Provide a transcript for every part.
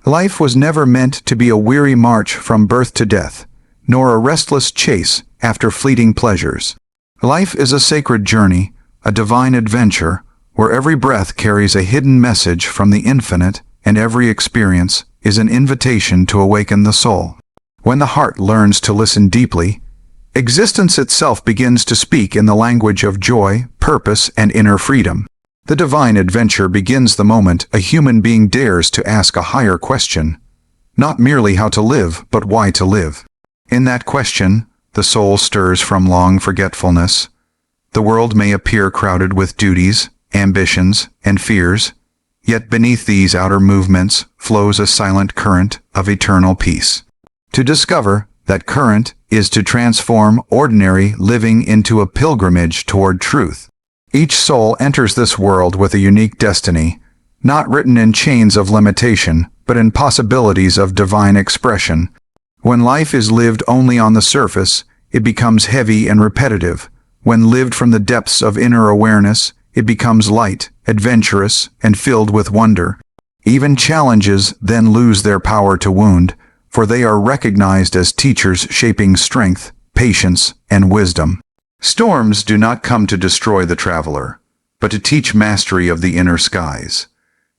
Life was never meant to be a weary march from birth to death, nor a restless chase after fleeting pleasures. Life is a sacred journey, a divine adventure, where every breath carries a hidden message from the infinite, and every experience is an invitation to awaken the soul. When the heart learns to listen deeply, existence itself begins to speak in the language of joy, purpose, and inner freedom. The divine adventure begins the moment a human being dares to ask a higher question, not merely how to live, but why to live. In that question, the soul stirs from long forgetfulness. The world may appear crowded with duties, ambitions, and fears, yet beneath these outer movements flows a silent current of eternal peace. To discover that current is to transform ordinary living into a pilgrimage toward truth. Each soul enters this world with a unique destiny, not written in chains of limitation, but in possibilities of divine expression. When life is lived only on the surface, it becomes heavy and repetitive. When lived from the depths of inner awareness, it becomes light, adventurous, and filled with wonder. Even challenges then lose their power to wound, for they are recognized as teachers shaping strength, patience, and wisdom. Storms do not come to destroy the traveler, but to teach mastery of the inner skies.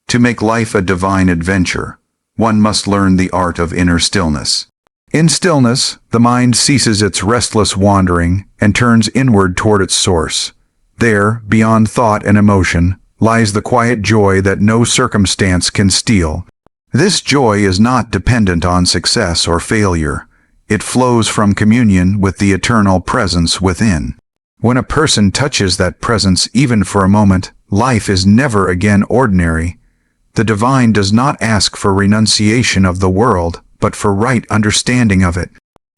To make life a divine adventure, one must learn the art of inner stillness. In stillness, the mind ceases its restless wandering and turns inward toward its source. There, beyond thought and emotion, lies the quiet joy that no circumstance can steal. This joy is not dependent on success or failure. It flows from communion with the eternal presence within. When a person touches that presence even for a moment, life is never again ordinary. The divine does not ask for renunciation of the world, but for right understanding of it.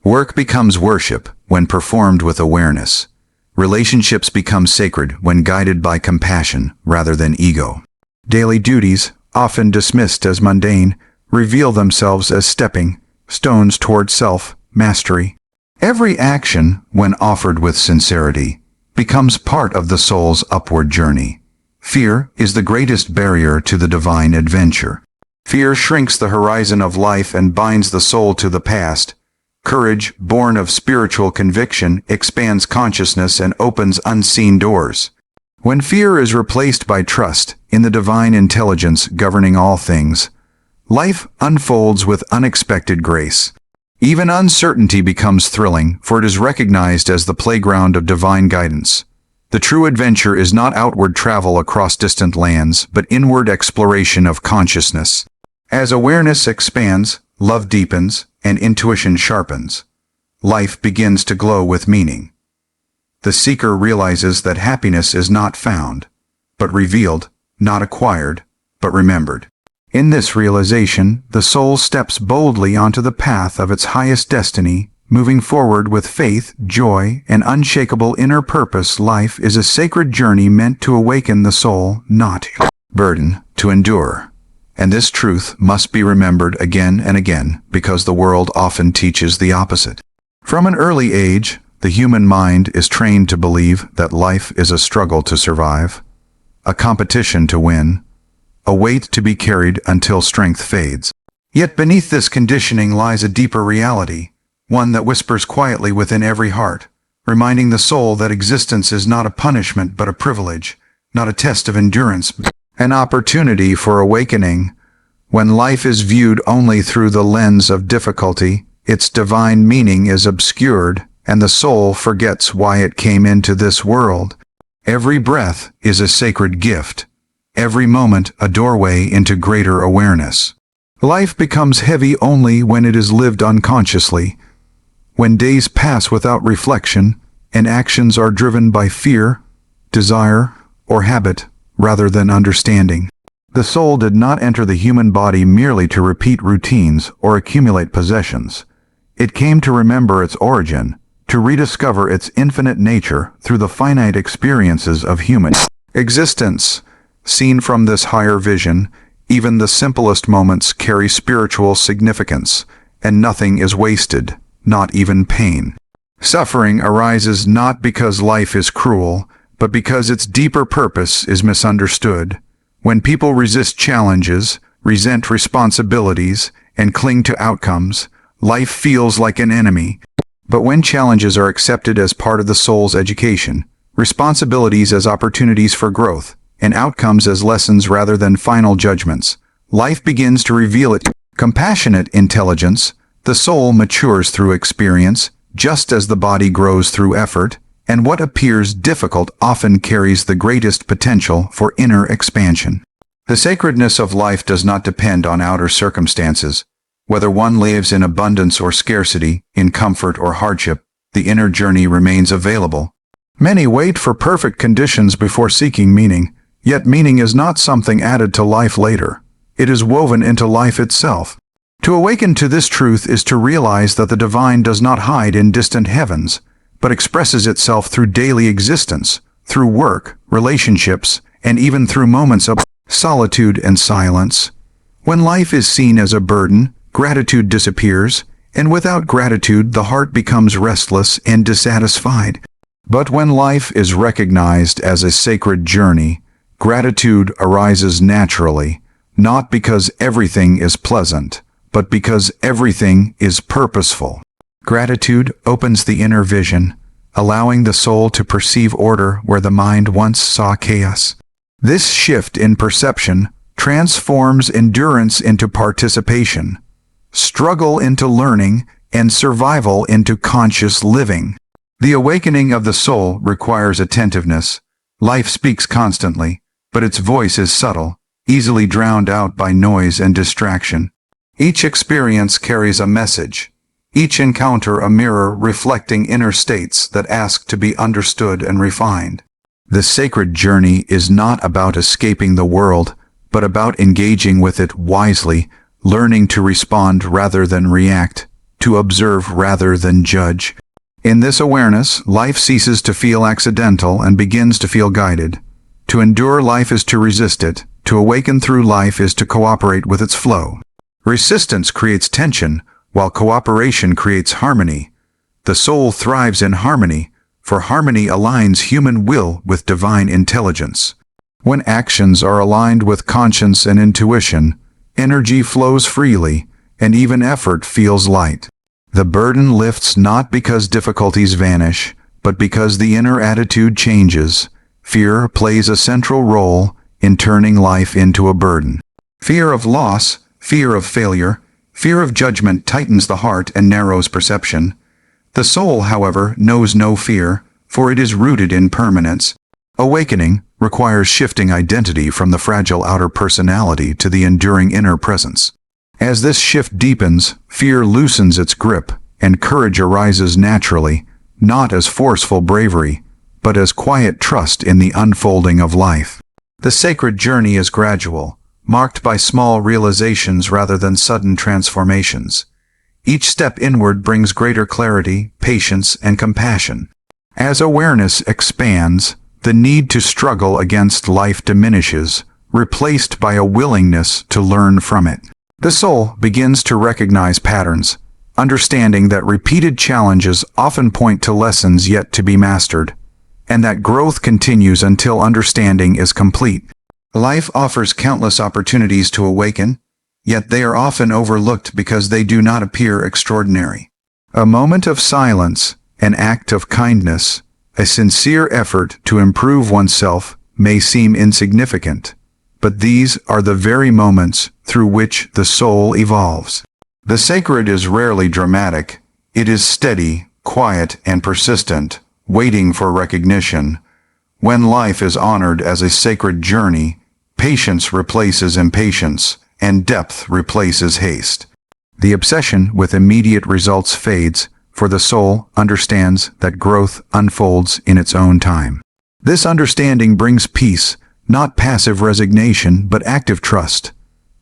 Work becomes worship when performed with awareness. Relationships become sacred when guided by compassion rather than ego. Daily duties, often dismissed as mundane, reveal themselves as stepping stones toward self-mastery. Every action, when offered with sincerity, becomes part of the soul's upward journey. Fear is the greatest barrier to the divine adventure. Fear shrinks the horizon of life and binds the soul to the past. Courage, born of spiritual conviction, expands consciousness and opens unseen doors. When fear is replaced by trust in the divine intelligence governing all things, life unfolds with unexpected grace. Even uncertainty becomes thrilling, for it is recognized as the playground of divine guidance. The true adventure is not outward travel across distant lands, but inward exploration of consciousness. As awareness expands, love deepens, and intuition sharpens. Life begins to glow with meaning. The seeker realizes that happiness is not found, but revealed, not acquired, but remembered. In this realization, the soul steps boldly onto the path of its highest destiny, moving forward with faith, joy, and unshakable inner purpose. Life is a sacred journey meant to awaken the soul, not a burden to endure. And this truth must be remembered again and again, because the world often teaches the opposite. From an early age, the human mind is trained to believe that life is a struggle to survive, a competition to win, a weight to be carried until strength fades. Yet beneath this conditioning lies a deeper reality, one that whispers quietly within every heart, reminding the soul that existence is not a punishment but a privilege, not a test of endurance, but an opportunity for awakening. When life is viewed only through the lens of difficulty, its divine meaning is obscured, and the soul forgets why it came into this world. Every breath is a sacred gift, every moment a doorway into greater awareness. Life becomes heavy only when it is lived unconsciously, when days pass without reflection, and actions are driven by fear, desire, or habit, rather than understanding. The soul did not enter the human body merely to repeat routines or accumulate possessions. It came to remember its origin, to rediscover its infinite nature through the finite experiences of human existence. Seen from this higher vision, even the simplest moments carry spiritual significance, and nothing is wasted, not even pain. Suffering arises not because life is cruel, but because its deeper purpose is misunderstood. When people resist challenges, resent responsibilities, and cling to outcomes, life feels like an enemy. But when challenges are accepted as part of the soul's education, responsibilities as opportunities for growth, and outcomes as lessons rather than final judgments, life begins to reveal its compassionate intelligence. The soul matures through experience, just as the body grows through effort, and what appears difficult often carries the greatest potential for inner expansion. The sacredness of life does not depend on outer circumstances. Whether one lives in abundance or scarcity, in comfort or hardship, the inner journey remains available. Many wait for perfect conditions before seeking meaning, yet meaning is not something added to life later. It is woven into life itself. To awaken to this truth is to realize that the divine does not hide in distant heavens, but expresses itself through daily existence, through work, relationships, and even through moments of solitude and silence. When life is seen as a burden, gratitude disappears, and without gratitude the heart becomes restless and dissatisfied. But when life is recognized as a sacred journey, gratitude arises naturally, not because everything is pleasant, but because everything is purposeful. Gratitude opens the inner vision, allowing the soul to perceive order where the mind once saw chaos. This shift in perception transforms endurance into participation, struggle into learning, and survival into conscious living. The awakening of the soul requires attentiveness. Life speaks constantly, but its voice is subtle, easily drowned out by noise and distraction. Each experience carries a message, each encounter a mirror reflecting inner states that ask to be understood and refined. The sacred journey is not about escaping the world, but about engaging with it wisely, learning to respond rather than react, to observe rather than judge. In this awareness, life ceases to feel accidental and begins to feel guided. To endure life is to resist it. To awaken through life is to cooperate with its flow. Resistance creates tension, while cooperation creates harmony. The soul thrives in harmony, for harmony aligns human will with divine intelligence. When actions are aligned with conscience and intuition, energy flows freely, and even effort feels light. The burden lifts not because difficulties vanish, but because the inner attitude changes. Fear plays a central role in turning life into a burden. Fear of loss, fear of failure, fear of judgment tightens the heart and narrows perception. The soul, however, knows no fear, for it is rooted in permanence. Awakening requires shifting identity from the fragile outer personality to the enduring inner presence. As this shift deepens, fear loosens its grip, and courage arises naturally, not as forceful bravery, but as quiet trust in the unfolding of life. The sacred journey is gradual, marked by small realizations rather than sudden transformations. Each step inward brings greater clarity, patience, and compassion. As awareness expands, the need to struggle against life diminishes, replaced by a willingness to learn from it. The soul begins to recognize patterns, understanding that repeated challenges often point to lessons yet to be mastered, and that growth continues until understanding is complete. Life offers countless opportunities to awaken, yet they are often overlooked because they do not appear extraordinary. A moment of silence, an act of kindness, a sincere effort to improve oneself may seem insignificant, but these are the very moments through which the soul evolves. The sacred is rarely dramatic. It is steady, quiet, and persistent, waiting for recognition. When life is honored as a sacred journey, patience replaces impatience, and depth replaces haste. The obsession with immediate results fades, for the soul understands that growth unfolds in its own time. This understanding brings peace, not passive resignation, but active trust.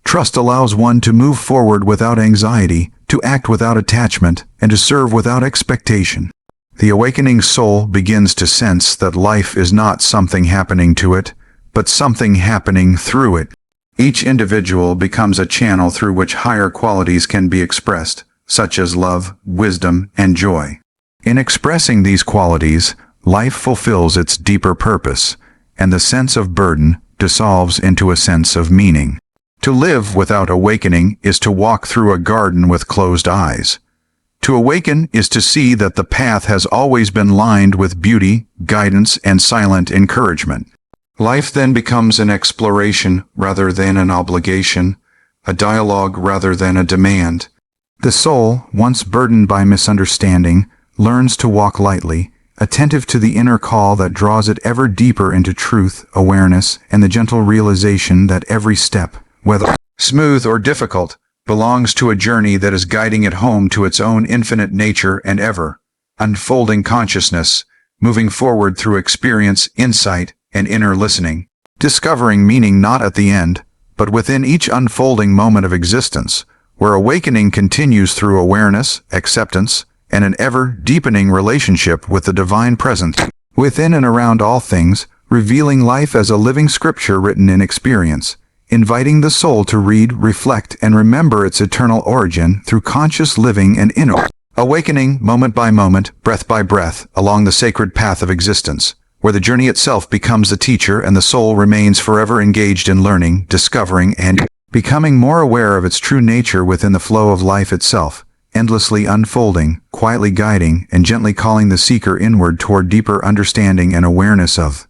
Trust allows one to move forward without anxiety, to act without attachment, and to serve without expectation. The awakening soul begins to sense that life is not something happening to it, but something happening through it. Each individual becomes a channel through which higher qualities can be expressed, such as love, wisdom, and joy. In expressing these qualities, life fulfills its deeper purpose, and the sense of burden dissolves into a sense of meaning. To live without awakening is to walk through a garden with closed eyes. To awaken is to see that the path has always been lined with beauty, guidance, and silent encouragement. Life then becomes an exploration rather than an obligation, a dialogue rather than a demand. The soul, once burdened by misunderstanding, learns to walk lightly, attentive to the inner call that draws it ever deeper into truth, awareness, and the gentle realization that every step, whether smooth or difficult, belongs to a journey that is guiding it home to its own infinite nature and ever unfolding consciousness, moving forward through experience, insight, and inner listening, discovering meaning not at the end, but within each unfolding moment of existence, where awakening continues through awareness, acceptance, and an ever-deepening relationship with the divine presence within and around all things, revealing life as a living scripture written in experience, inviting the soul to read, reflect, and remember its eternal origin through conscious living and inner awakening, moment by moment, breath by breath, along the sacred path of existence, where the journey itself becomes a teacher and the soul remains forever engaged in learning, discovering, and becoming more aware of its true nature within the flow of life itself, endlessly unfolding, quietly guiding, and gently calling the seeker inward toward deeper understanding and awareness of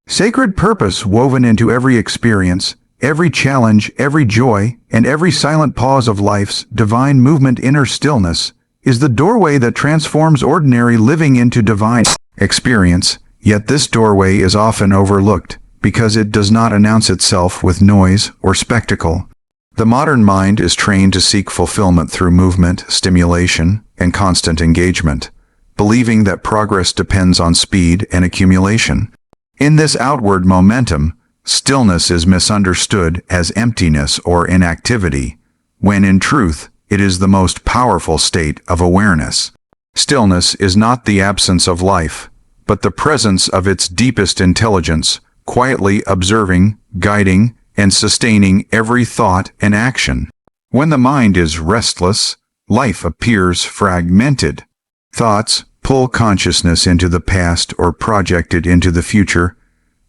sacred purpose woven into every experience, every challenge, every joy, and every silent pause of life's divine movement. Inner stillness is the doorway that transforms ordinary living into divine experience, yet this doorway is often overlooked because it does not announce itself with noise or spectacle. The modern mind is trained to seek fulfillment through movement, stimulation, and constant engagement, believing that progress depends on speed and accumulation. In this outward momentum, stillness is misunderstood as emptiness or inactivity, when in truth, it is the most powerful state of awareness. Stillness is not the absence of life, but the presence of its deepest intelligence, quietly observing, guiding, and sustaining every thought and action. When the mind is restless, life appears fragmented. Thoughts pull consciousness into the past or project it into the future,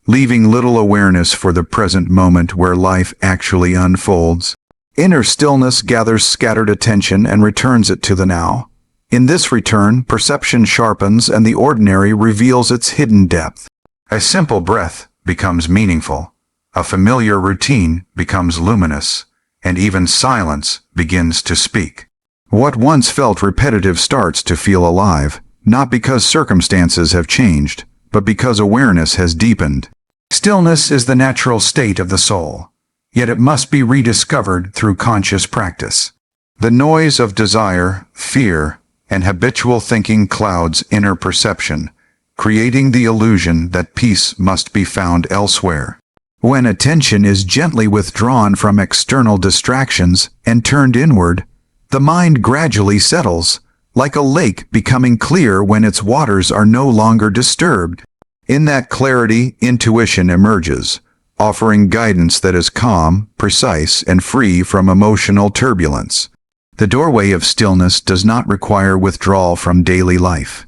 leaving little awareness for the present moment where life actually unfolds. Inner stillness gathers scattered attention and returns it to the now. In this return, perception sharpens and the ordinary reveals its hidden depth. A simple breath becomes meaningful. A familiar routine becomes luminous, and even silence begins to speak. What once felt repetitive starts to feel alive, not because circumstances have changed, but because awareness has deepened. Stillness is the natural state of the soul, yet it must be rediscovered through conscious practice. The noise of desire, fear, and habitual thinking clouds inner perception, creating the illusion that peace must be found elsewhere. When attention is gently withdrawn from external distractions and turned inward, the mind gradually settles, like a lake becoming clear when its waters are no longer disturbed. In that clarity, intuition emerges, offering guidance that is calm, precise, and free from emotional turbulence. The doorway of stillness does not require withdrawal from daily life.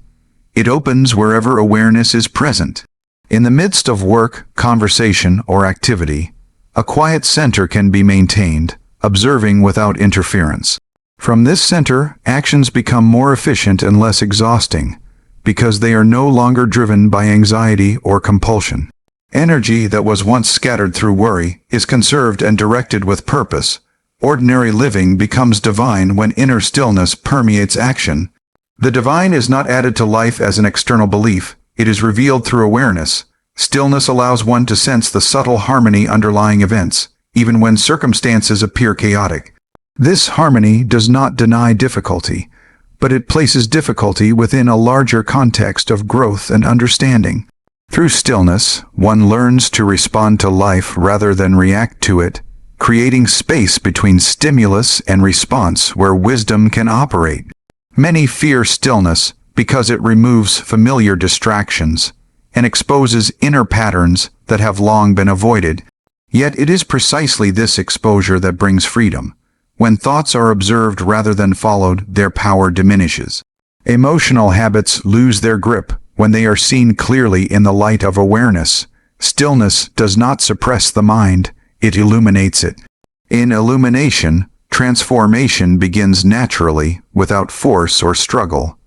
It opens wherever awareness is present. In the midst of work, conversation, or activity, a quiet center can be maintained, observing without interference. From this center, actions become more efficient and less exhausting, because they are no longer driven by anxiety or compulsion. Energy that was once scattered through worry is conserved and directed with purpose. Ordinary living becomes divine when inner stillness permeates action. The divine is not added to life as an external belief, it is revealed through awareness. Stillness allows one to sense the subtle harmony underlying events, even when circumstances appear chaotic. This harmony does not deny difficulty, but it places difficulty within a larger context of growth and understanding. Through stillness, one learns to respond to life rather than react to it, creating space between stimulus and response where wisdom can operate. Many fear stillness because it removes familiar distractions and exposes inner patterns that have long been avoided. Yet it is precisely this exposure that brings freedom. When thoughts are observed rather than followed, their power diminishes. Emotional habits lose their grip when they are seen clearly in the light of awareness. Stillness does not suppress the mind, it illuminates it. In illumination, transformation begins naturally, without force or struggle.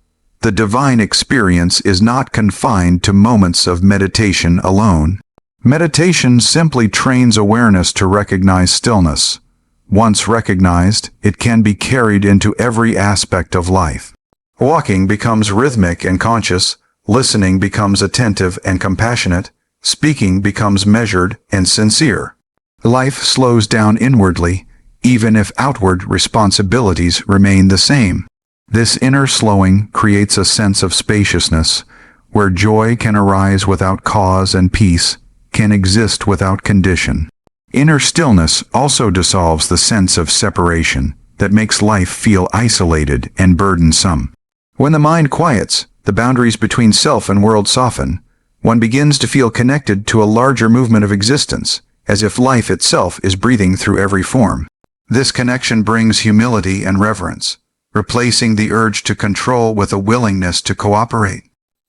The divine experience is not confined to moments of meditation alone. Meditation simply trains awareness to recognize stillness. Once recognized, it can be carried into every aspect of life. Walking becomes rhythmic and conscious, listening becomes attentive and compassionate, speaking becomes measured and sincere. Life slows down inwardly, even if outward responsibilities remain the same. This inner slowing creates a sense of spaciousness, where joy can arise without cause and peace can exist without condition. Inner stillness also dissolves the sense of separation that makes life feel isolated and burdensome. When the mind quiets, the boundaries between self and world soften. One begins to feel connected to a larger movement of existence, as if life itself is breathing through every form. This connection brings humility and reverence, replacing the urge to control with a willingness to cooperate.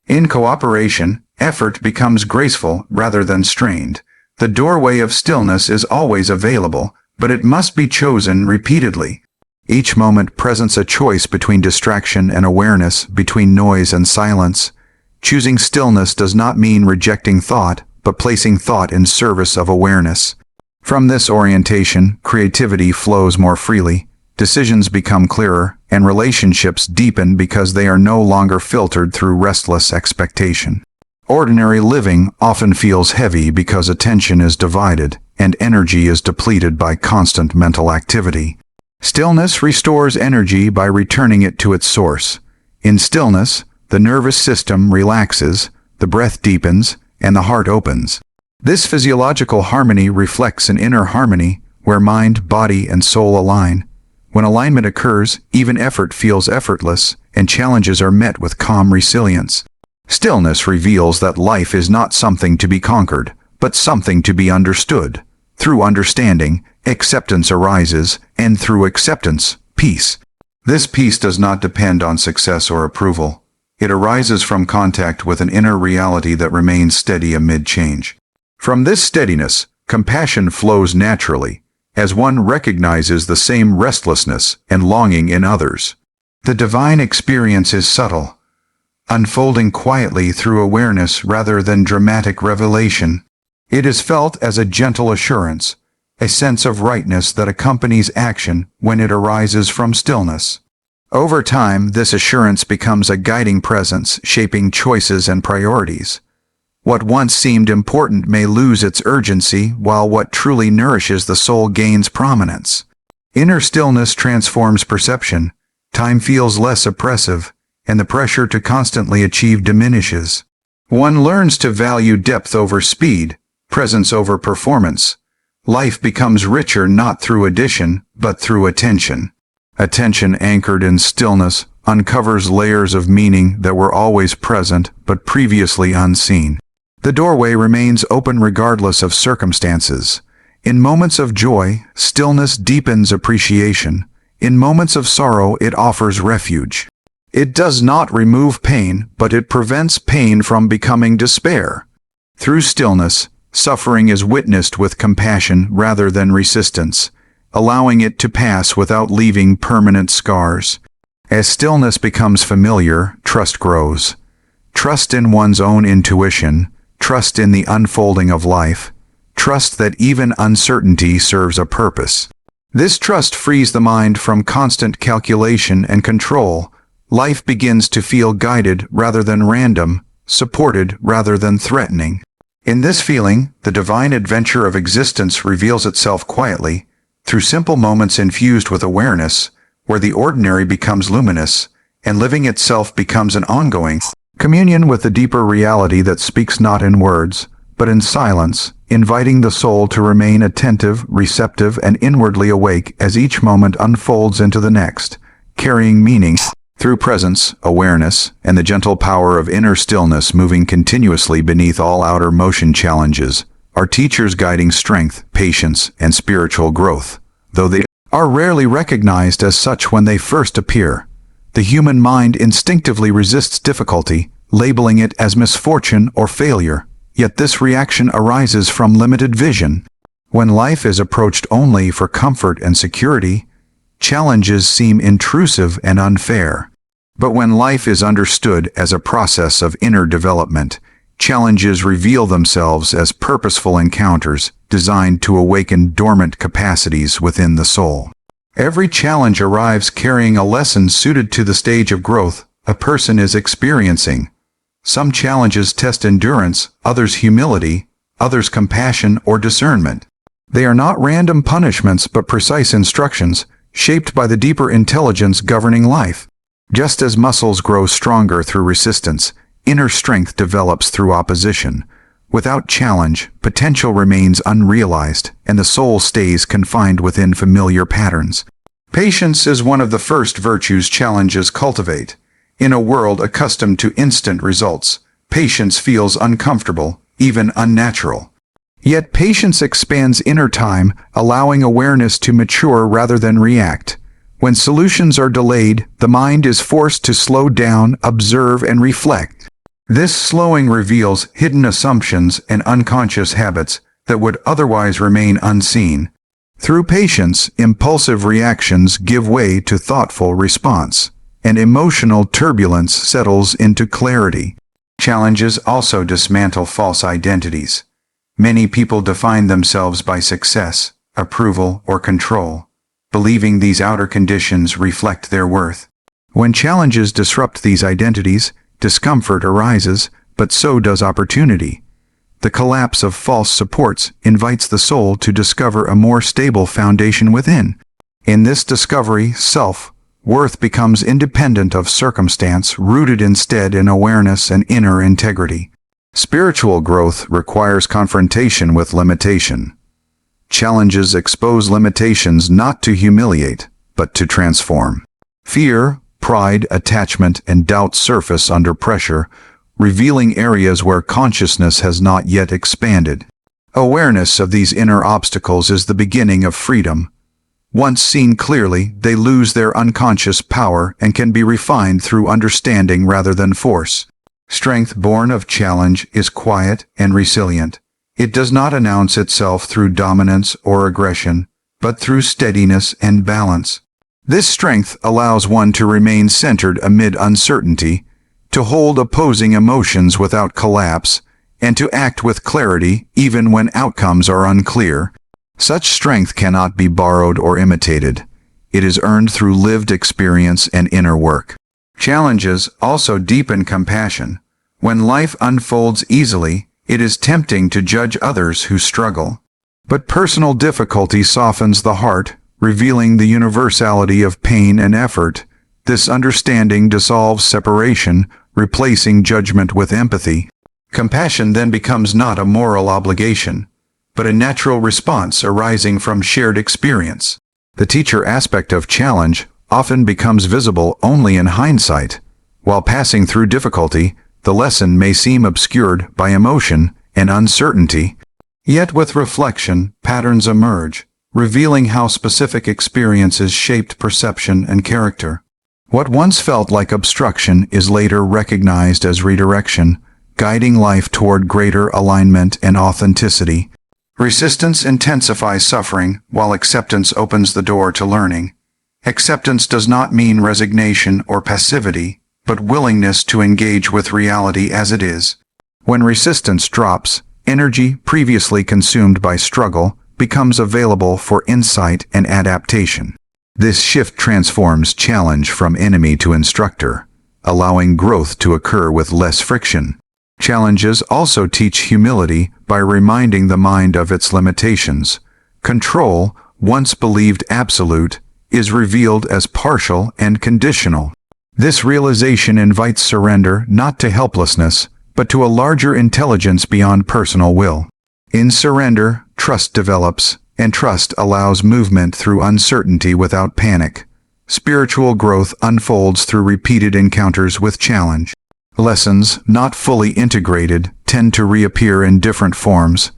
In cooperation, effort becomes graceful rather than strained. The doorway of stillness is always available, but it must be chosen repeatedly. Each moment presents a choice between distraction and awareness, between noise and silence. Choosing stillness does not mean rejecting thought, but placing thought in service of awareness. From this orientation, creativity flows more freely, decisions become clearer, and relationships deepen because they are no longer filtered through restless expectation. Ordinary living often feels heavy because attention is divided and energy is depleted by constant mental activity. Stillness restores energy by returning it to its source. In stillness, the nervous system relaxes, the breath deepens, and the heart opens. This physiological harmony reflects an inner harmony where mind, body, and soul align. When alignment occurs, even effort feels effortless, and challenges are met with calm resilience. Stillness reveals that life is not something to be conquered, but something to be understood. Through understanding, acceptance arises, and through acceptance, peace. This peace does not depend on success or approval. It arises from contact with an inner reality that remains steady amid change. From this steadiness, compassion flows naturally, as one recognizes the same restlessness and longing in others. The divine experience is subtle, unfolding quietly through awareness rather than dramatic revelation. It is felt as a gentle assurance, a sense of rightness that accompanies action when it arises from stillness. Over time, this assurance becomes a guiding presence, shaping choices and priorities. What once seemed important may lose its urgency, while what truly nourishes the soul gains prominence. Inner stillness transforms perception. Time feels less oppressive, and the pressure to constantly achieve diminishes. One learns to value depth over speed, presence over performance. Life becomes richer not through addition, but through attention. Attention anchored in stillness uncovers layers of meaning that were always present but previously unseen. The doorway remains open regardless of circumstances. In moments of joy, stillness deepens appreciation. In moments of sorrow, it offers refuge. It does not remove pain, but it prevents pain from becoming despair. Through stillness, suffering is witnessed with compassion rather than resistance, allowing it to pass without leaving permanent scars. As stillness becomes familiar, trust grows. Trust in one's own intuition, trust in the unfolding of life, trust that even uncertainty serves a purpose. This trust frees the mind from constant calculation and control. Life begins to feel guided rather than random, supported rather than threatening. In this feeling, the divine adventure of existence reveals itself quietly, through simple moments infused with awareness, where the ordinary becomes luminous, and living itself becomes an ongoing communion with the deeper reality that speaks not in words, but in silence, inviting the soul to remain attentive, receptive, and inwardly awake as each moment unfolds into the next, carrying meaning through presence, awareness, and the gentle power of inner stillness moving continuously beneath all outer motion challenges. Our teachers guiding strength, patience, and spiritual growth, though they are rarely recognized as such when they first appear. The human mind instinctively resists difficulty, labeling it as misfortune or failure, yet this reaction arises from limited vision. When life is approached only for comfort and security, challenges seem intrusive and unfair. But when life is understood as a process of inner development, challenges reveal themselves as purposeful encounters designed to awaken dormant capacities within the soul. Every challenge arrives carrying a lesson suited to the stage of growth a person is experiencing. Some challenges test endurance, others humility, others compassion or discernment. They are not random punishments but precise instructions, shaped by the deeper intelligence governing life. Just as muscles grow stronger through resistance, inner strength develops through opposition. Without challenge, potential remains unrealized, and the soul stays confined within familiar patterns. Patience is one of the first virtues challenges cultivate. In a world accustomed to instant results, patience feels uncomfortable, even unnatural. Yet patience expands inner time, allowing awareness to mature rather than react. When solutions are delayed, the mind is forced to slow down, observe, and reflect. This slowing reveals hidden assumptions and unconscious habits that would otherwise remain unseen. Through patience, impulsive reactions give way to thoughtful response, and emotional turbulence settles into clarity. Challenges also dismantle false identities. Many people define themselves by success, approval, or control, believing these outer conditions reflect their worth. When challenges disrupt these identities, discomfort arises, but so does opportunity. The collapse of false supports invites the soul to discover a more stable foundation within. In this discovery, self-worth becomes independent of circumstance, rooted instead in awareness and inner integrity. Spiritual growth requires confrontation with limitation. Challenges expose limitations not to humiliate, but to transform. Fear, pride, attachment, and doubt surface under pressure, revealing areas where consciousness has not yet expanded. Awareness of these inner obstacles is the beginning of freedom. Once seen clearly, they lose their unconscious power and can be refined through understanding rather than force. Strength born of challenge is quiet and resilient. It does not announce itself through dominance or aggression, but through steadiness and balance. This strength allows one to remain centered amid uncertainty, to hold opposing emotions without collapse, and to act with clarity even when outcomes are unclear. Such strength cannot be borrowed or imitated. It is earned through lived experience and inner work. Challenges also deepen compassion. When life unfolds easily, it is tempting to judge others who struggle. But personal difficulty softens the heart, revealing the universality of pain and effort. This understanding dissolves separation, replacing judgment with empathy. Compassion then becomes not a moral obligation, but a natural response arising from shared experience. The teacher aspect of challenge often becomes visible only in hindsight. While passing through difficulty, the lesson may seem obscured by emotion and uncertainty. Yet with reflection, patterns emerge, revealing how specific experiences shaped perception and character. What once felt like obstruction is later recognized as redirection, guiding life toward greater alignment and authenticity. Resistance intensifies suffering, while acceptance opens the door to learning. Acceptance does not mean resignation or passivity, but willingness to engage with reality as it is. When resistance drops, energy previously consumed by struggle becomes available for insight and adaptation. This shift transforms challenge from enemy to instructor, allowing growth to occur with less friction. Challenges also teach humility by reminding the mind of its limitations. Control, once believed absolute, is revealed as partial and conditional. This realization invites surrender not to helplessness, but to a larger intelligence beyond personal will. In surrender, trust develops, and trust allows movement through uncertainty without panic. Spiritual growth unfolds through repeated encounters with challenge. Lessons, not fully integrated, tend to reappear in different forms,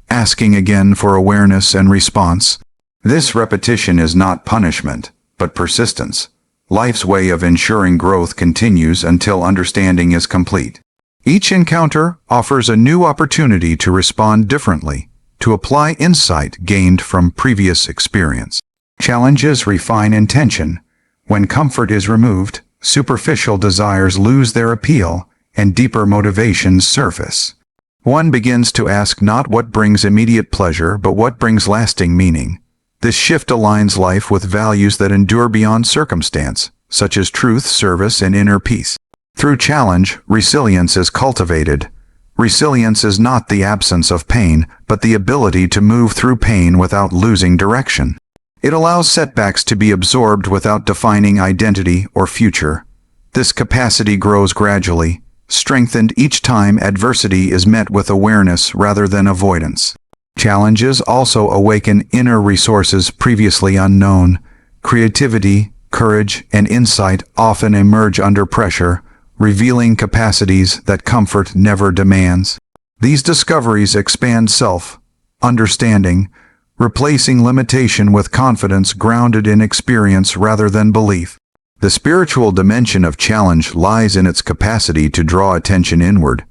asking again for awareness and response. This repetition is not punishment, but persistence. Life's way of ensuring growth continues until understanding is complete. Each encounter offers a new opportunity to respond differently, to apply insight gained from previous experience. Challenges refine intention. When comfort is removed, superficial desires lose their appeal, and deeper motivations surface. One begins to ask not what brings immediate pleasure, but what brings lasting meaning. This shift aligns life with values that endure beyond circumstance, such as truth, service, and inner peace. Through challenge, resilience is cultivated. Resilience is not the absence of pain, but the ability to move through pain without losing direction. It allows setbacks to be absorbed without defining identity or future. This capacity grows gradually, strengthened each time adversity is met with awareness rather than avoidance. Challenges also awaken inner resources previously unknown. Creativity, courage, and insight often emerge under pressure, revealing capacities that comfort never demands. These discoveries expand self-understanding, replacing limitation with confidence grounded in experience rather than belief. The spiritual dimension of challenge lies in its capacity to draw attention inward.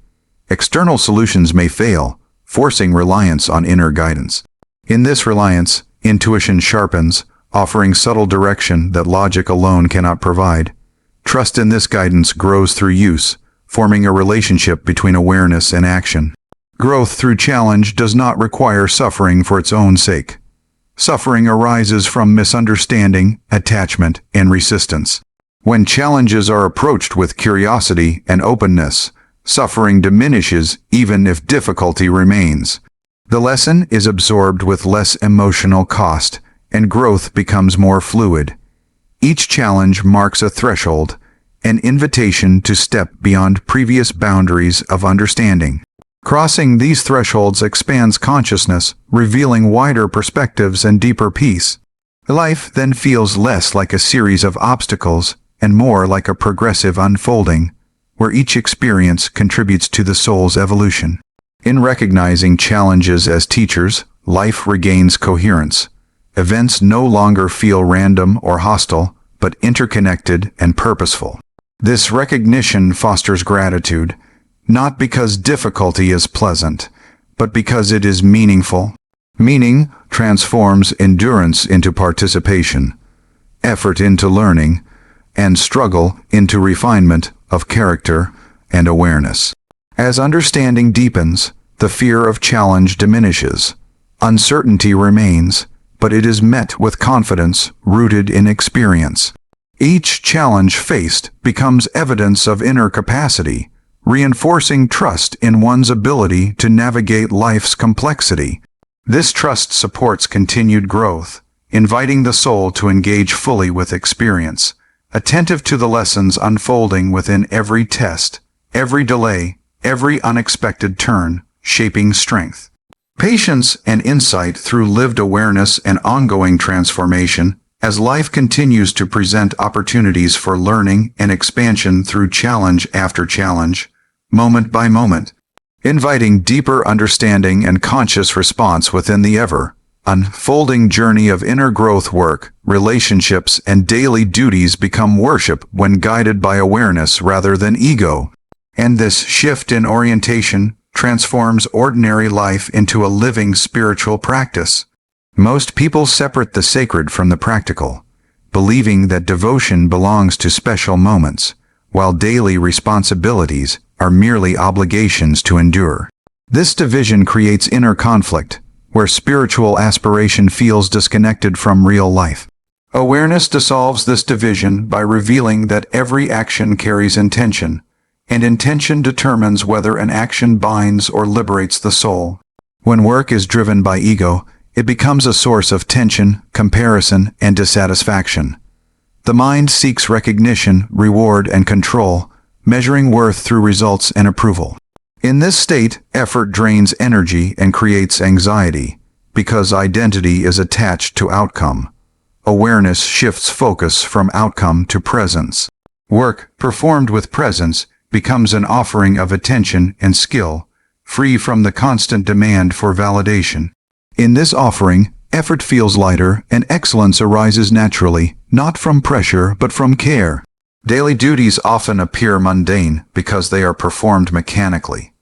External solutions may fail, forcing reliance on inner guidance. In this reliance, intuition sharpens, offering subtle direction that logic alone cannot provide. Trust in this guidance grows through use, forming a relationship between awareness and action. Growth through challenge does not require suffering for its own sake. Suffering arises from misunderstanding, attachment, and resistance. When challenges are approached with curiosity and openness, suffering diminishes even if difficulty remains. The lesson is absorbed with less emotional cost, and growth becomes more fluid. Each challenge marks a threshold, an invitation to step beyond previous boundaries of understanding. Crossing these thresholds expands consciousness, revealing wider perspectives and deeper peace. Life then feels less like a series of obstacles and more like a progressive unfolding, where each experience contributes to the soul's evolution. In recognizing challenges as teachers, life regains coherence. Events no longer feel random or hostile, but interconnected and purposeful. This recognition fosters gratitude, not because difficulty is pleasant, but because it is meaningful. Meaning transforms endurance into participation, effort into learning, and struggle into refinement of character and awareness. As understanding deepens, the fear of challenge diminishes. Uncertainty remains, but it is met with confidence rooted in experience. Each challenge faced becomes evidence of inner capacity, reinforcing trust in one's ability to navigate life's complexity. This trust supports continued growth, inviting the soul to engage fully with experience, attentive to the lessons unfolding within every test, every delay, every unexpected turn, shaping strength. Patience and insight through lived awareness and ongoing transformation, as life continues to present opportunities for learning and expansion through challenge after challenge, moment by moment, inviting deeper understanding and conscious response within the ever-unfolding journey of inner growth. Work, relationships, and daily duties become worship when guided by awareness rather than ego. And this shift in orientation transforms ordinary life into a living spiritual practice. Most people separate the sacred from the practical, believing that devotion belongs to special moments, while daily responsibilities are merely obligations to endure. This division creates inner conflict, where spiritual aspiration feels disconnected from real life. Awareness dissolves this division by revealing that every action carries intention, and intention determines whether an action binds or liberates the soul. When work is driven by ego, it becomes a source of tension, comparison, and dissatisfaction. The mind seeks recognition, reward, and control, measuring worth through results and approval. In this state, effort drains energy and creates anxiety, because identity is attached to outcome. Awareness shifts focus from outcome to presence. Work, performed with presence, becomes an offering of attention and skill, free from the constant demand for validation. In this offering, effort feels lighter and excellence arises naturally, not from pressure but from care. Daily duties often appear mundane because they are performed mechanically.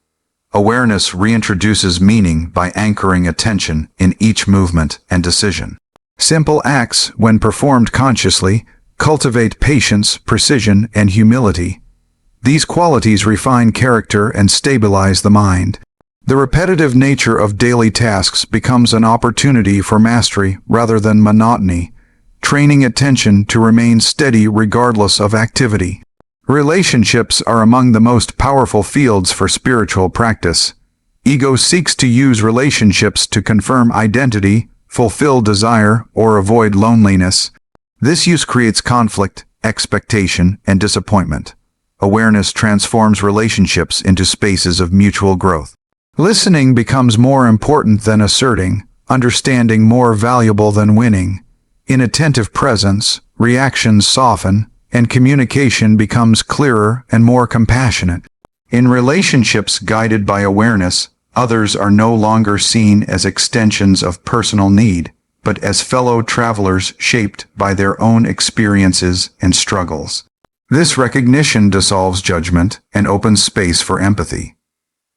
Awareness reintroduces meaning by anchoring attention in each movement and decision. Simple acts, when performed consciously, cultivate patience, precision, and humility. These qualities refine character and stabilize the mind. The repetitive nature of daily tasks becomes an opportunity for mastery rather than monotony, training attention to remain steady regardless of activity. Relationships are among the most powerful fields for spiritual practice. Ego seeks to use relationships to confirm identity, fulfill desire, or avoid loneliness. This use creates conflict, expectation, and disappointment. Awareness transforms relationships into spaces of mutual growth. Listening becomes more important than asserting, understanding more valuable than winning. In attentive presence, reactions soften, and communication becomes clearer and more compassionate. In relationships guided by awareness, others are no longer seen as extensions of personal need, but as fellow travelers shaped by their own experiences and struggles. This recognition dissolves judgment and opens space for empathy.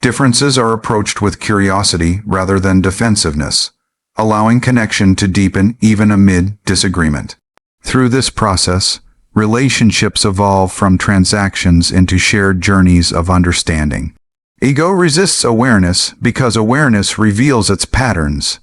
Differences are approached with curiosity rather than defensiveness, allowing connection to deepen even amid disagreement. Through this process, relationships evolve from transactions into shared journeys of understanding. Ego resists awareness because awareness reveals its patterns.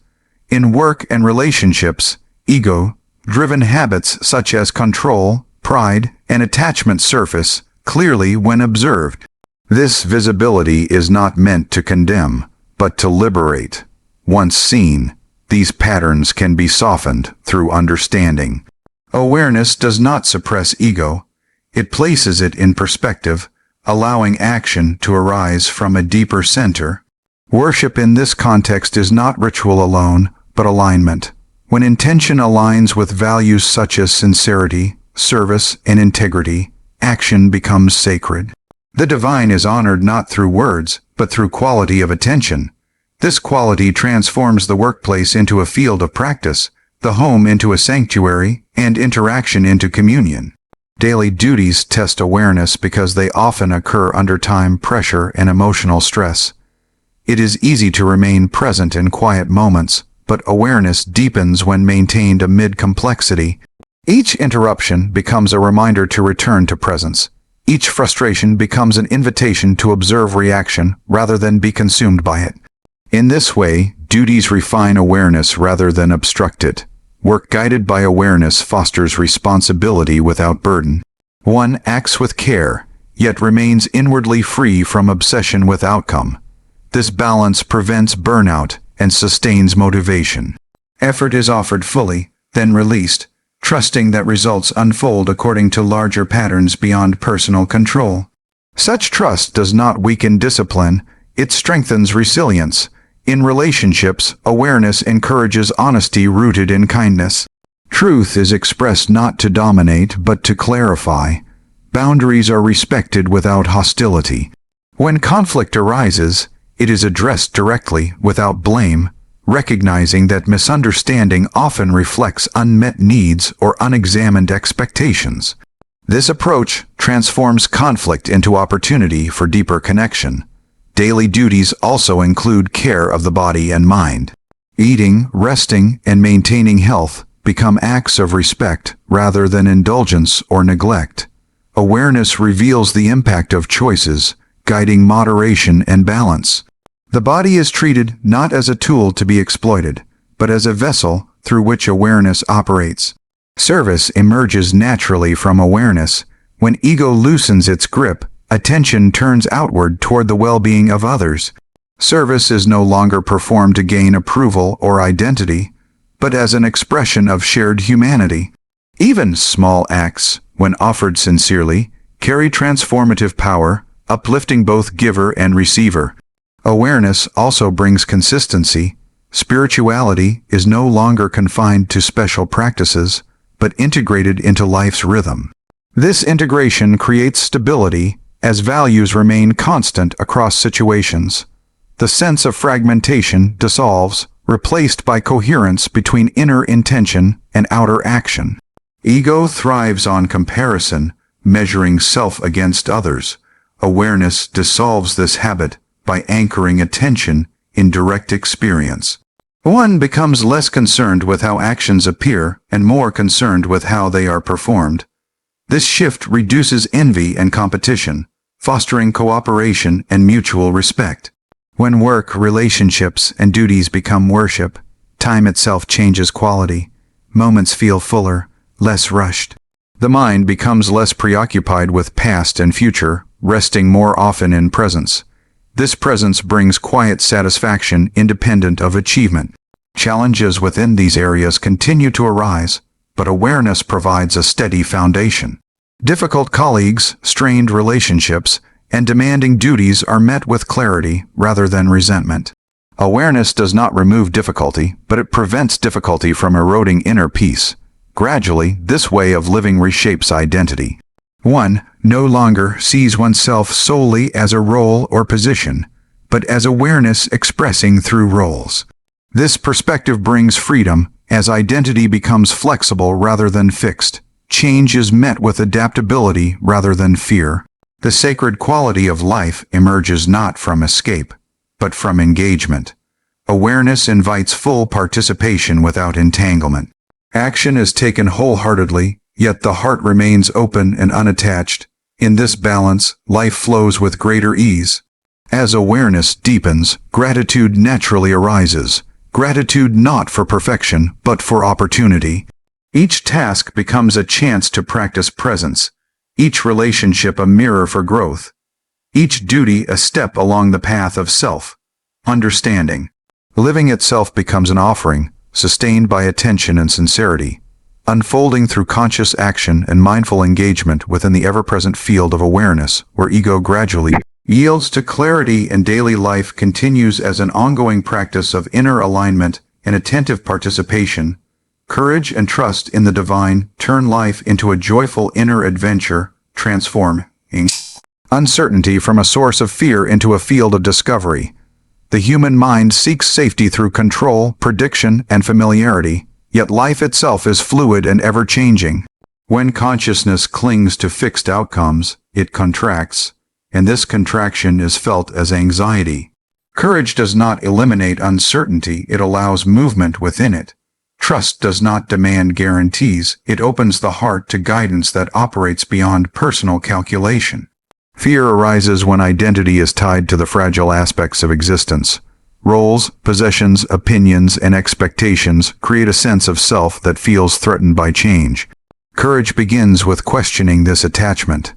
In work and relationships, ego-driven habits such as control, pride, and attachment surface clearly when observed. This visibility is not meant to condemn, but to liberate. Once seen, these patterns can be softened through understanding. Awareness does not suppress ego. It places it in perspective, allowing action to arise from a deeper center. Worship in this context is not ritual alone, but alignment. When intention aligns with values such as sincerity, service, and integrity, action becomes sacred. The divine is honored not through words, but through quality of attention. This quality transforms the workplace into a field of practice, the home into a sanctuary, and interaction into communion. Daily duties test awareness because they often occur under time pressure and emotional stress. It is easy to remain present in quiet moments, but awareness deepens when maintained amid complexity. Each interruption becomes a reminder to return to presence. Each frustration becomes an invitation to observe reaction rather than be consumed by it. In this way, duties refine awareness rather than obstruct it. Work guided by awareness fosters responsibility without burden. One acts with care, yet remains inwardly free from obsession with outcome. This balance prevents burnout and sustains motivation. Effort is offered fully, then released, trusting that results unfold according to larger patterns beyond personal control. Such trust does not weaken discipline, it strengthens resilience. In relationships, awareness encourages honesty rooted in kindness. Truth is expressed not to dominate but to clarify. Boundaries are respected without hostility. When conflict arises, it is addressed directly without blame, recognizing that misunderstanding often reflects unmet needs or unexamined expectations. This approach transforms conflict into opportunity for deeper connection. Daily duties also include care of the body and mind. Eating, resting, and maintaining health become acts of respect rather than indulgence or neglect. Awareness reveals the impact of choices, guiding moderation and balance. The body is treated not as a tool to be exploited, but as a vessel through which awareness operates. Service emerges naturally from awareness. When ego loosens its grip, attention turns outward toward the well-being of others. Service is no longer performed to gain approval or identity, but as an expression of shared humanity. Even small acts, when offered sincerely, carry transformative power, uplifting both giver and receiver. Awareness also brings consistency. Spirituality is no longer confined to special practices, but integrated into life's rhythm. This integration creates stability, as values remain constant across situations. The sense of fragmentation dissolves, replaced by coherence between inner intention and outer action. Ego thrives on comparison, measuring self against others. Awareness dissolves this habit, by anchoring attention in direct experience. One becomes less concerned with how actions appear and more concerned with how they are performed. This shift reduces envy and competition, fostering cooperation and mutual respect. When work, relationships, and duties become worship, time itself changes quality. Moments feel fuller, less rushed. The mind becomes less preoccupied with past and future, resting more often in presence. This presence brings quiet satisfaction independent of achievement. Challenges within these areas continue to arise, but awareness provides a steady foundation. Difficult colleagues, strained relationships, and demanding duties are met with clarity rather than resentment. Awareness does not remove difficulty, but it prevents difficulty from eroding inner peace. Gradually, this way of living reshapes identity. One no longer sees oneself solely as a role or position, but as awareness expressing through roles. This perspective brings freedom, as identity becomes flexible rather than fixed. Change is met with adaptability rather than fear. The sacred quality of life emerges not from escape, but from engagement. Awareness invites full participation without entanglement. Action is taken wholeheartedly, yet the heart remains open and unattached. In this balance, life flows with greater ease. As awareness deepens, gratitude naturally arises. Gratitude not for perfection, but for opportunity. Each task becomes a chance to practice presence. Each relationship a mirror for growth. Each duty a step along the path of self-understanding. Living itself becomes an offering, sustained by attention and sincerity, unfolding through conscious action and mindful engagement within the ever-present field of awareness, where ego gradually yields to clarity and daily life continues as an ongoing practice of inner alignment and attentive participation. Courage and trust in the divine turn life into a joyful inner adventure, transforming uncertainty from a source of fear into a field of discovery. The human mind seeks safety through control, prediction, and familiarity, yet life itself is fluid and ever-changing. When consciousness clings to fixed outcomes, it contracts, and this contraction is felt as anxiety. Courage does not eliminate uncertainty, it allows movement within it. Trust does not demand guarantees, it opens the heart to guidance that operates beyond personal calculation. Fear arises when identity is tied to the fragile aspects of existence. Roles, possessions, opinions, and expectations create a sense of self that feels threatened by change. Courage begins with questioning this attachment.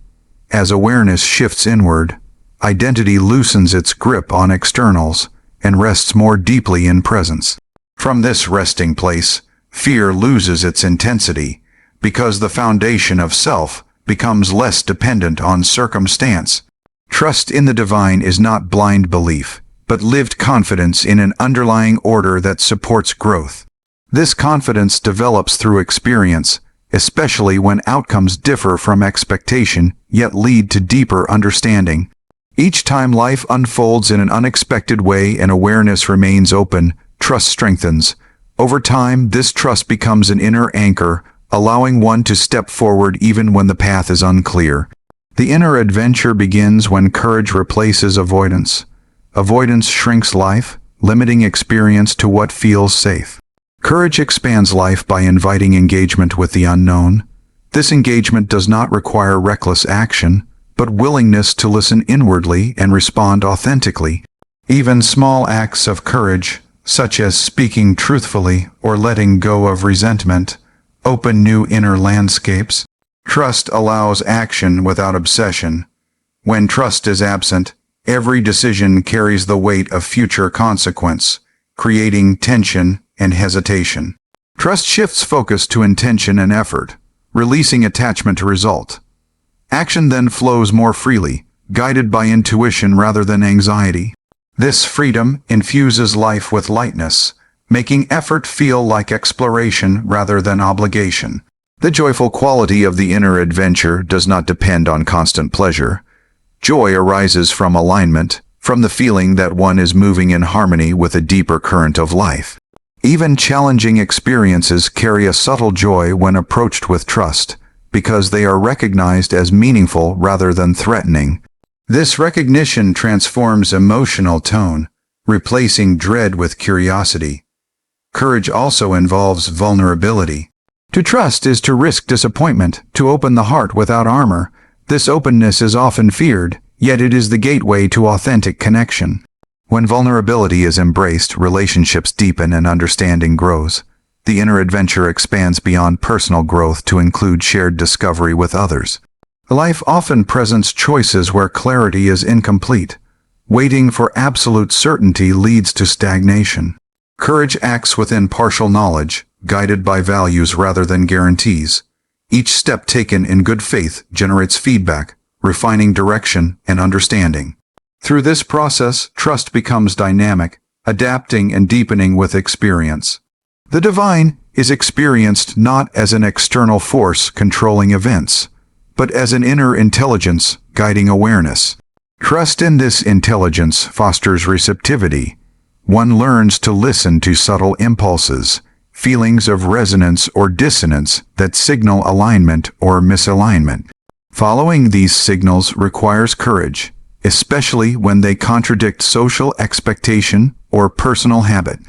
As awareness shifts inward, identity loosens its grip on externals and rests more deeply in presence. From this resting place, fear loses its intensity, because the foundation of self becomes less dependent on circumstance. Trust in the divine is not blind belief, but lived confidence in an underlying order that supports growth. This confidence develops through experience, especially when outcomes differ from expectation, yet lead to deeper understanding. Each time life unfolds in an unexpected way and awareness remains open, trust strengthens. Over time, this trust becomes an inner anchor, allowing one to step forward even when the path is unclear. The inner adventure begins when courage replaces avoidance. Avoidance shrinks life, limiting experience to what feels safe. Courage expands life by inviting engagement with the unknown. This engagement does not require reckless action, but willingness to listen inwardly and respond authentically. Even small acts of courage, such as speaking truthfully or letting go of resentment, open new inner landscapes. Trust allows action without obsession. When trust is absent, every decision carries the weight of future consequence, creating tension and hesitation. Trust shifts focus to intention and effort, releasing attachment to result. Action then flows more freely, guided by intuition rather than anxiety. This freedom infuses life with lightness, making effort feel like exploration rather than obligation. The joyful quality of the inner adventure does not depend on constant pleasure. Joy arises from alignment, from the feeling that one is moving in harmony with a deeper current of life. Even challenging experiences carry a subtle joy when approached with trust, because they are recognized as meaningful rather than threatening. This recognition transforms emotional tone, replacing dread with curiosity. Courage also involves vulnerability. To trust is to risk disappointment, to open the heart without armor. This openness is often feared, yet it is the gateway to authentic connection. When vulnerability is embraced, relationships deepen and understanding grows. The inner adventure expands beyond personal growth to include shared discovery with others. Life often presents choices where clarity is incomplete. Waiting for absolute certainty leads to stagnation. Courage acts within partial knowledge, guided by values rather than guarantees. Each step taken in good faith generates feedback, refining direction and understanding. Through this process, trust becomes dynamic, adapting and deepening with experience. The divine is experienced not as an external force controlling events, but as an inner intelligence guiding awareness. Trust in this intelligence fosters receptivity. One learns to listen to subtle impulses, feelings of resonance or dissonance that signal alignment or misalignment. Following these signals requires courage, especially when they contradict social expectation or personal habit.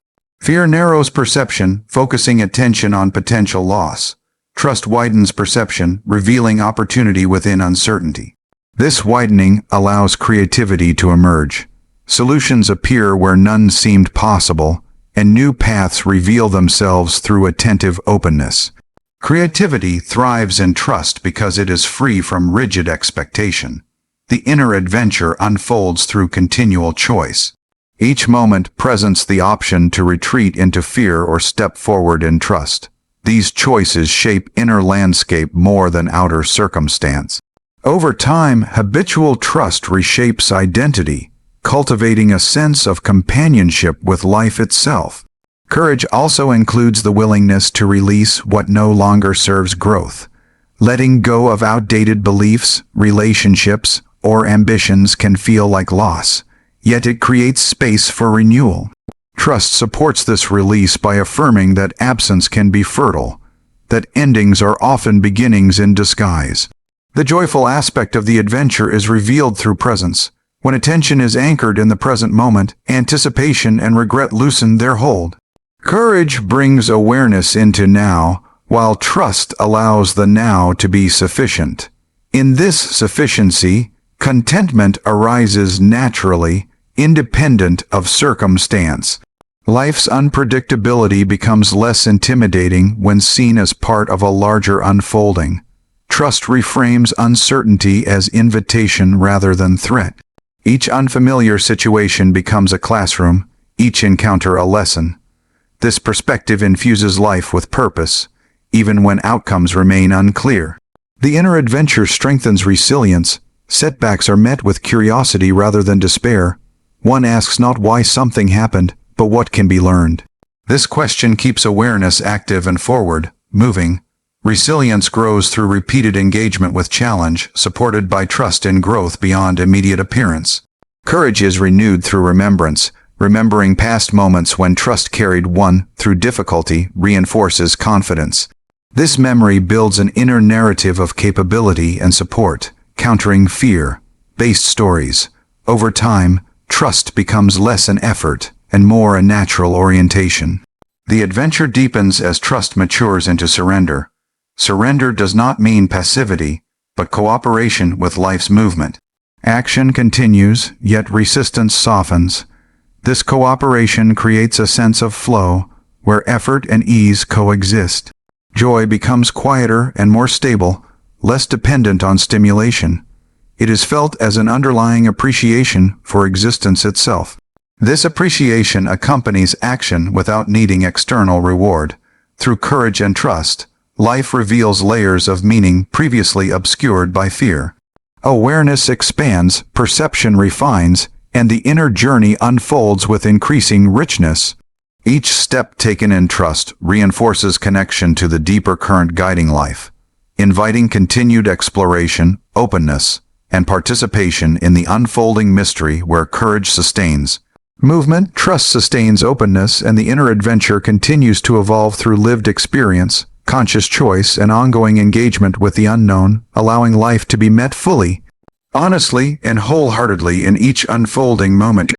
Fear narrows perception, focusing attention on potential loss. Trust widens perception, revealing opportunity within uncertainty. This widening allows creativity to emerge. Solutions appear where none seemed possible, and new paths reveal themselves through attentive openness. Creativity thrives in trust because it is free from rigid expectation. The inner adventure unfolds through continual choice. Each moment presents the option to retreat into fear or step forward in trust. These choices shape inner landscape more than outer circumstance. Over time, habitual trust reshapes identity, cultivating a sense of companionship with life itself. Courage also includes the willingness to release what no longer serves growth. Letting go of outdated beliefs, relationships, or ambitions can feel like loss, yet it creates space for renewal. Trust supports this release by affirming that absence can be fertile, that endings are often beginnings in disguise. The joyful aspect of the adventure is revealed through presence. When attention is anchored in the present moment, anticipation and regret loosen their hold. Courage brings awareness into now, while trust allows the now to be sufficient. In this sufficiency, contentment arises naturally, independent of circumstance. Life's unpredictability becomes less intimidating when seen as part of a larger unfolding. Trust reframes uncertainty as invitation rather than threat. Each unfamiliar situation becomes a classroom, each encounter a lesson. This perspective infuses life with purpose, even when outcomes remain unclear. The inner adventure strengthens resilience. Setbacks are met with curiosity rather than despair. One asks not why something happened, but what can be learned. This question keeps awareness active and forward, moving. Resilience grows through repeated engagement with challenge, supported by trust in growth beyond immediate appearance. Courage is renewed through remembrance. Remembering past moments when trust carried one through difficulty reinforces confidence. This memory builds an inner narrative of capability and support, countering fear-based stories. Over time, trust becomes less an effort and more a natural orientation. The adventure deepens as trust matures into surrender. Surrender does not mean passivity, but cooperation with life's movement. Action continues, yet resistance softens. This cooperation creates a sense of flow, where effort and ease coexist. Joy becomes quieter and more stable, less dependent on stimulation. It is felt as an underlying appreciation for existence itself. This appreciation accompanies action without needing external reward. Through courage and trust, life reveals layers of meaning previously obscured by fear. Awareness expands, perception refines, and the inner journey unfolds with increasing richness. Each step taken in trust reinforces connection to the deeper current guiding life, inviting continued exploration, openness, and participation in the unfolding mystery where courage sustains. Movement, trust sustains openness, and the inner adventure continues to evolve through lived experience, conscious choice, and ongoing engagement with the unknown, allowing life to be met fully. honestly and wholeheartedly in each unfolding moment.